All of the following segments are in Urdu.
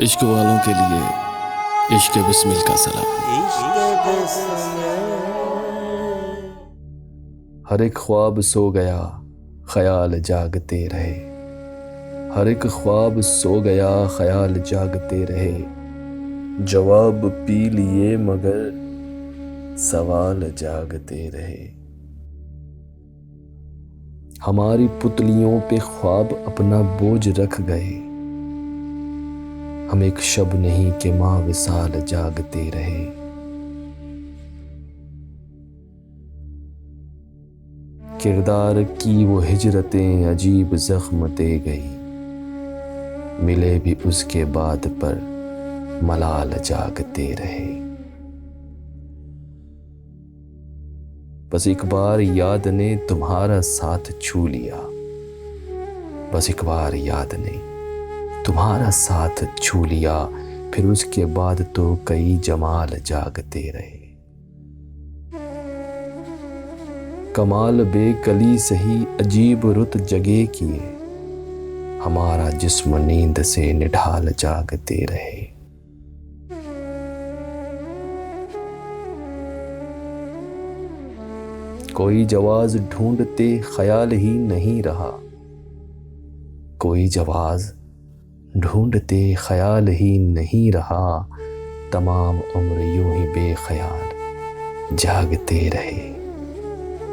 عشق والوں کے لیے عشق بسمل کا سلام۔ ہر ایک خواب سو گیا خیال جاگتے رہے، ہر ایک خواب سو گیا خیال جاگتے رہے، جواب پی لیے مگر سوال جاگتے رہے۔ ہماری پتلیوں پہ خواب اپنا بوجھ رکھ گئے، ہم ایک شب نہیں کہ ماہ وصال جاگتے رہے۔ کردار کی وہ ہجرتیں عجیب زخم دے گئی، ملے بھی اس کے بعد پر ملال جاگتے رہے۔ بس ایک بار یاد نے تمہارا ساتھ چھو لیا، بس ایک بار یاد نے تمہارا ساتھ چھو لیا، پھر اس کے بعد تو کئی جمال جاگتے رہے۔ کمال بے کلی سہی عجیب رت جگہ کیے، ہمارا جسم نیند سے نڈھال جاگتے رہے۔ کوئی جواز ڈھونڈتے خیال ہی نہیں رہا، کوئی جواز ڈھونڈتے خیال ہی نہیں رہا، تمام عمر یوں ہی بے خیال جاگتے رہے،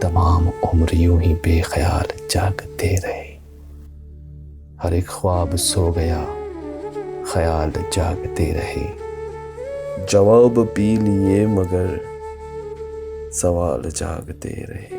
تمام عمر یوں ہی بے خیال جاگتے رہے۔ ہر ایک خواب سو گیا خیال جاگتے رہے، جواب پی لیے مگر سوال جاگتے رہے۔